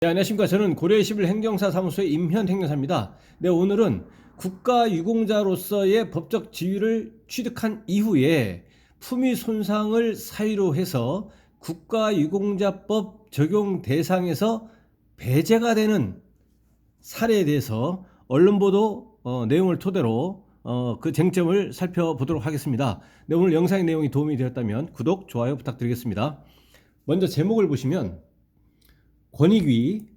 네, 안녕하십니까. 저는 고려 21 행정사 사무소의 임현 행정사입니다. 네, 오늘은 국가유공자로서의 법적 지위를 취득한 이후에 품위 손상을 사유로 해서 국가유공자법 적용 대상에서 배제가 되는 사례에 대해서 언론보도 내용을 토대로 그 쟁점을 살펴보도록 하겠습니다. 네, 오늘 영상의 내용이 도움이 되었다면 구독, 좋아요 부탁드리겠습니다. 먼저 제목을 보시면 권익위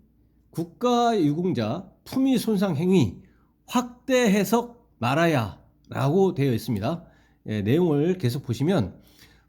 국가유공자 품위 손상 행위 확대 해석 말아야 라고 되어 있습니다. 내용을 계속 보시면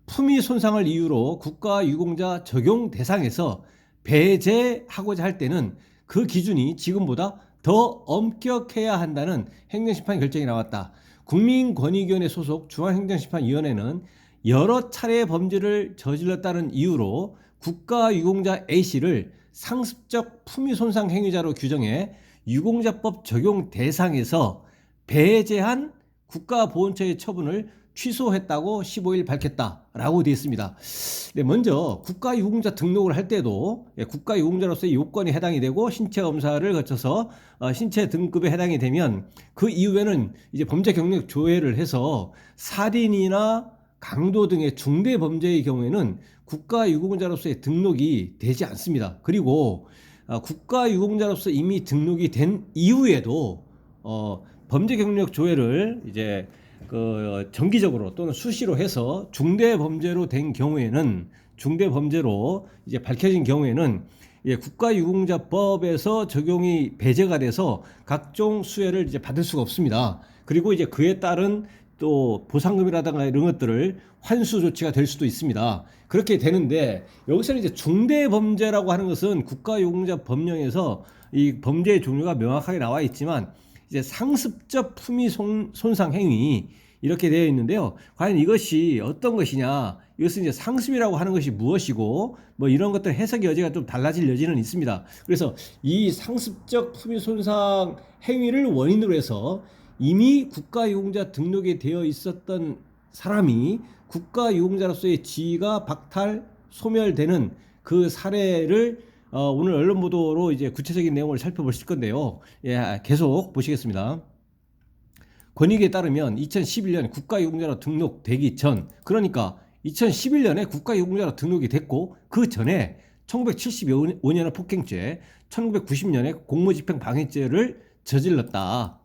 품위 손상을 이유로 국가유공자 적용 대상에서 배제하고자 할 때는 그 기준이 지금보다 더 엄격해야 한다는 행정심판 결정이 나왔다. 국민권익위원회 소속 중앙행정심판위원회는 여러 차례 범죄를 저질렀다는 이유로 국가유공자 A씨를 상습적 품위손상 행위자로 규정해 유공자법 적용 대상에서 배제한 국가보훈처의 처분을 취소했다고 15일 밝혔다라고 되어 있습니다. 네, 먼저 국가유공자 등록을 할 때도 국가유공자로서의 요건이 해당이 되고 신체 검사를 거쳐서 신체 등급에 해당이 되면 그 이후에는 이제 범죄 경력 조회를 해서 살인이나 강도 등의 중대 범죄의 경우에는 국가유공자로서의 등록이 되지 않습니다. 그리고 국가유공자로서 이미 등록이 된 이후에도 범죄 경력 조회를 이제 정기적으로 또는 수시로 해서 중대 범죄로 된 경우에는 중대 범죄로 이제 밝혀진 경우에는 국가유공자법에서 적용이 배제가 돼서 각종 수혜를 이제 받을 수가 없습니다. 그리고 이제 그에 따른 또 보상금이라든가 이런 것들을 환수 조치가 될 수도 있습니다. 그렇게 되는데 여기서는 이제 중대 범죄라고 하는 것은 국가유공자 법령에서 이 범죄의 종류가 명확하게 나와 있지만 이제 상습적 품위 손상 행위 이렇게 되어 있는데요. 과연 이것이 어떤 것이냐? 이것은 이제 상습이라고 하는 것이 무엇이고 뭐 이런 것들 해석 여지가 좀 달라질 여지는 있습니다. 그래서 이 상습적 품위 손상 행위를 원인으로 해서 이미 국가유공자 등록이 되어 있었던 사람이 국가유공자로서의 지위가 박탈, 소멸되는 그 사례를 오늘 언론 보도로 이제 구체적인 내용을 살펴보실 건데요. 계속 보시겠습니다. 권익위에 따르면 2011년 국가유공자로 등록되기 전, 그러니까 2011년에 국가유공자로 등록이 됐고 그 전에 1975년의 폭행죄, 1990년에 공무집행 방해죄를 저질렀다.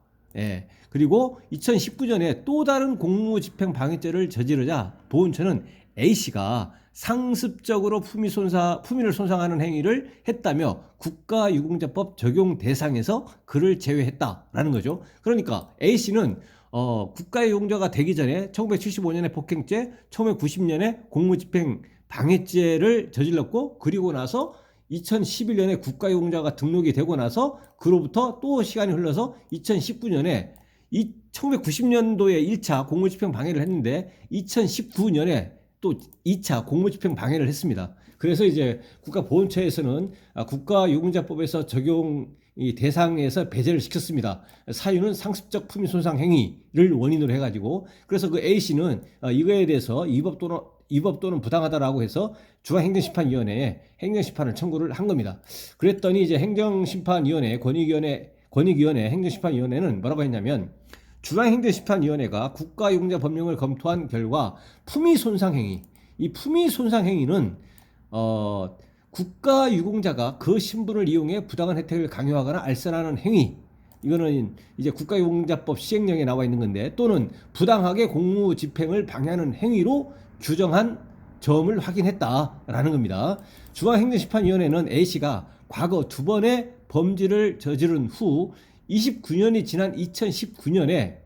그리고 2019년에 또 다른 공무집행 방해죄를 저지르자 보훈처는 A씨가 상습적으로 품위를 손상하는 행위를 했다며 국가유공자법 적용 대상에서 그를 제외했다라는 거죠. 그러니까 A씨는 국가유공자가 되기 전에 1975년에 폭행죄, 1990년에 공무집행 방해죄를 저질렀고 그리고 나서 2011년에 국가유공자가 등록이 되고 나서 그로부터 또 시간이 흘러서 2019년에 1990년도에 1차 공무집행 방해를 했는데 2019년에 또 2차 공무집행 방해를 했습니다. 그래서 이제 국가보훈처에서는 국가유공자법에서 적용 대상에서 배제를 시켰습니다. 사유는 상습적 품위손상 행위를 원인으로 해가지고 그래서 그 A씨는 이거에 대해서 위법 또는 부당하다라고 해서 중앙행정심판위원회에 행정심판을 청구를 한 겁니다. 그랬더니 이제 행정심판위원회, 권익위원회, 행정심판위원회는 뭐라고 했냐면 중앙행정심판위원회가 국가유공자 법령을 검토한 결과 품위손상행위, 이 품위손상행위는 국가유공자가 그 신분을 이용해 부당한 혜택을 강요하거나 알선하는 행위, 이거는 이제 국가유공자법 시행령에 나와 있는 건데 또는 부당하게 공무집행을 방해하는 행위로 규정한 점을 확인했다라는 겁니다. 중앙행정심판위원회는 A씨가 과거 두 번의 범죄를 저지른 후 29년이 지난 2019년에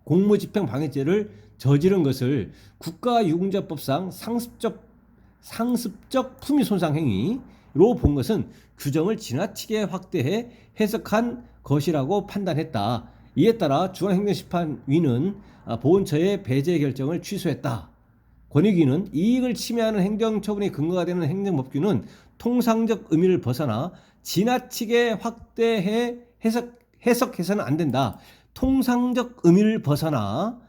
공무집행 방해죄를 저지른 것을 국가유공자법상 상습적 품위손상 행위로 본 것은 규정을 지나치게 확대해 해석한 것이라고 판단했다. 이에 따라 중앙행정심판위는 보훈처의 배제 결정을 취소했다. 권익위는 이익을 침해하는 행정처분의 근거가 되는 행정법규는 통상적 의미를 벗어나 지나치게 확대해 해석해서는 안 된다. 통상적 의미를 벗어나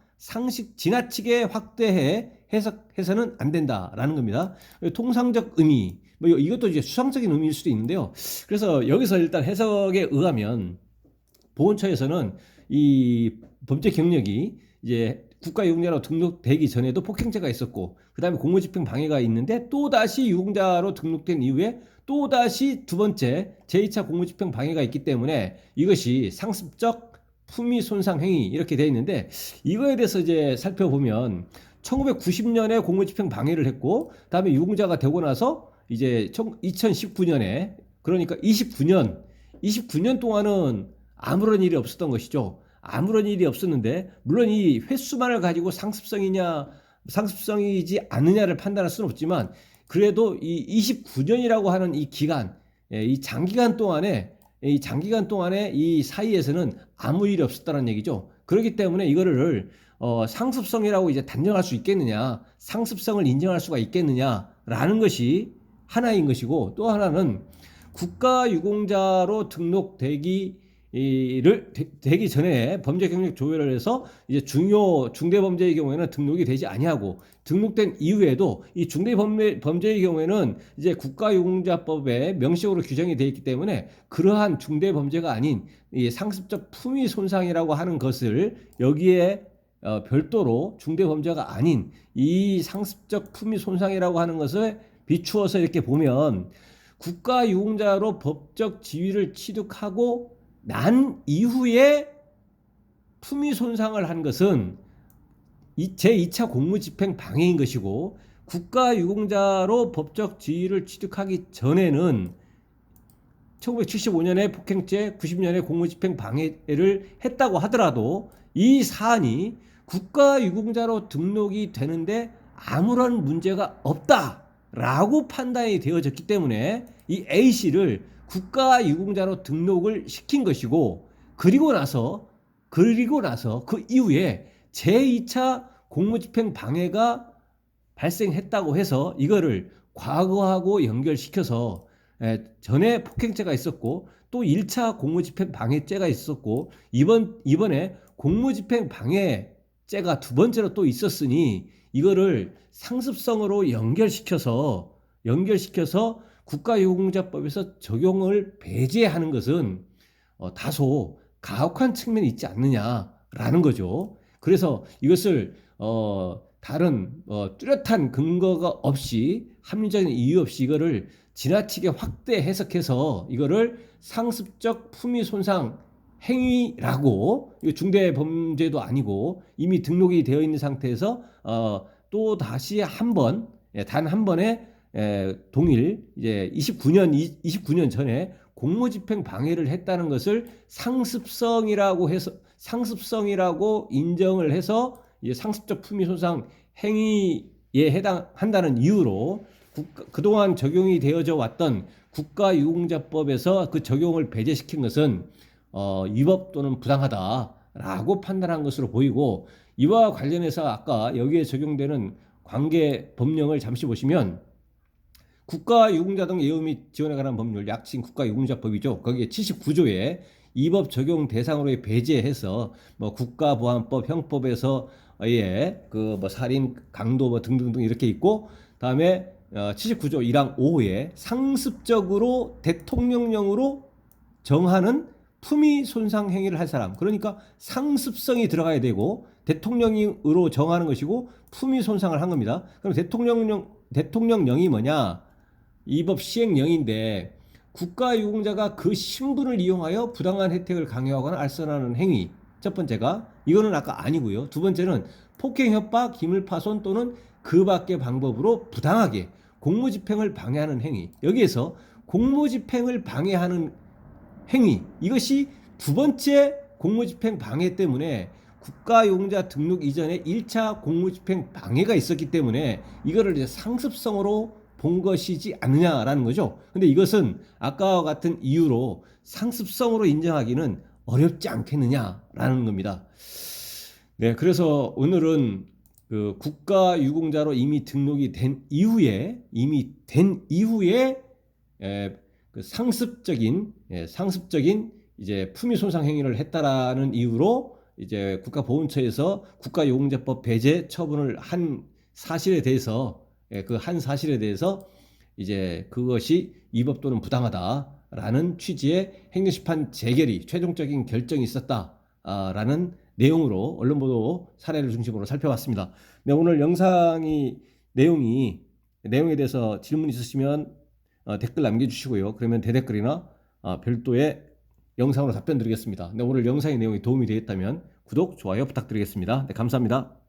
지나치게 확대해 해석해서는 안 된다라는 겁니다. 통상적 의미, 뭐 이것도 이제 수상적인 의미일 수도 있는데요. 그래서 여기서 일단 해석에 의하면 보훈처에서는 이 범죄 경력이 이제 국가유공자로 등록되기 전에도 폭행죄가 있었고, 그 다음에 공무집행 방해가 있는데 또다시 유공자로 등록된 이후에 또다시 두 번째 제2차 공무집행 방해가 있기 때문에 이것이 상습적 품위 손상 행위 이렇게 되어 있는데, 이거에 대해서 이제 살펴보면 1990년에 공무집행 방해를 했고, 그다음에 유공자가 되고 나서 이제 2019년에, 그러니까 29년 동안은 아무런 일이 없었던 것이죠. 아무런 일이 없었는데, 물론 이 횟수만을 가지고 상습성이지 않느냐를 판단할 수는 없지만, 그래도 이 29년이라고 하는 이 기간, 이 장기간 동안에 이 사이에서는 아무 일이 없었다는 얘기죠. 그렇기 때문에 이거를 상습성이라고 이제 단정할 수 있겠느냐, 상습성을 인정할 수가 있겠느냐라는 것이 하나인 것이고, 또 하나는 국가유공자로 등록되기 전에 범죄 경력 조회를 해서 이제 중대 범죄의 경우에는 등록이 되지 아니하고, 등록된 이후에도 이 중대 범죄의 경우에는 이제 국가유공자법에 명시적으로 규정이 되어 있기 때문에 그러한 중대 범죄가 아닌 이 상습적 품위 손상이라고 하는 것을 여기에 별도로 중대 범죄가 아닌 이 상습적 품위 손상이라고 하는 것을 비추어서 이렇게 보면, 국가유공자로 법적 지위를 취득하고 난 이후에 품위 손상을 한 것은 제2차 공무집행 방해인 것이고, 국가유공자로 법적 지위를 취득하기 전에는 1975년에 폭행죄, 90년에 공무집행 방해를 했다고 하더라도 이 사안이 국가유공자로 등록이 되는데 아무런 문제가 없다라고 판단이 되어졌기 때문에 이 A씨를 국가유공자로 등록을 시킨 것이고, 그리고 나서 그 이후에 제2차 공무집행 방해가 발생했다고 해서 이거를 과거하고 연결시켜서 전에 폭행죄가 있었고 또 1차 공무집행 방해죄가 있었고 이번에 공무집행 방해죄가 두 번째로 또 있었으니, 이거를 상습성으로 연결시켜서 국가유공자법에서 적용을 배제하는 것은 다소 가혹한 측면이 있지 않느냐라는 거죠. 그래서 이것을 다른 뚜렷한 근거가 없이, 합리적인 이유 없이 이거를 지나치게 확대 해석해서 이거를 상습적 품위 손상 행위라고, 이거 중대 범죄도 아니고 이미 등록이 되어 있는 상태에서 또 다시 단 한 번에 동일 이제 29년 전에 공무집행 방해를 했다는 것을 상습성이라고 인정을 해서 이제 상습적 품위 손상 행위에 해당한다는 이유로 그동안 적용이 되어져 왔던 국가유공자법에서 그 적용을 배제시킨 것은 위법 또는 부당하다라고 판단한 것으로 보이고, 이와 관련해서 아까 여기에 적용되는 관계 법령을 잠시 보시면, 국가유공자 등 예우 및 지원에 관한 법률, 약칭 국가유공자법이죠. 거기에 79조에 이 법 적용 대상으로 배제해서 뭐 국가보안법, 형법에서 그 뭐 살인, 강도 뭐 등등등 이렇게 있고, 다음에 79조 1항 5호에 상습적으로 대통령령으로 정하는 품위 손상 행위를 할 사람, 그러니까 상습성이 들어가야 되고 대통령으로 정하는 것이고 품위 손상을 한 겁니다. 그럼 대통령령이 뭐냐? 이 법 시행령인데, 국가유공자가 그 신분을 이용하여 부당한 혜택을 강요하거나 알선하는 행위, 첫 번째가 이거는 아까 아니고요. 두 번째는 폭행, 협박, 기밀파손 또는 그 밖의 방법으로 부당하게 공무집행을 방해하는 행위. 여기에서 공무집행을 방해하는 행위, 이것이 두 번째 공무집행 방해 때문에 국가유공자 등록 이전에 1차 공무집행 방해가 있었기 때문에 이거를 이제 상습성으로 본 것이지 않느냐라는 거죠. 근데 이것은 아까와 같은 이유로 상습성으로 인정하기는 어렵지 않겠느냐라는 겁니다. 네, 그래서 오늘은 그 국가유공자로 이미 등록이 된 이후에 그 상습적인 이제 품위 손상 행위를 했다라는 이유로 이제 국가보훈처에서 국가유공자법 배제 처분을 한 사실에 대해서, 그 한 사실에 대해서 이제 그것이 위법 또는 부당하다라는 취지의 행정심판 재결의 최종적인 결정이 있었다라는 내용으로 언론 보도 사례를 중심으로 살펴봤습니다. 네, 오늘 내용에 대해서 질문 있으시면 댓글 남겨주시고요. 그러면 대댓글이나 별도의 영상으로 답변 드리겠습니다. 네, 오늘 영상의 내용이 도움이 되었다면 구독, 좋아요 부탁드리겠습니다. 네, 감사합니다.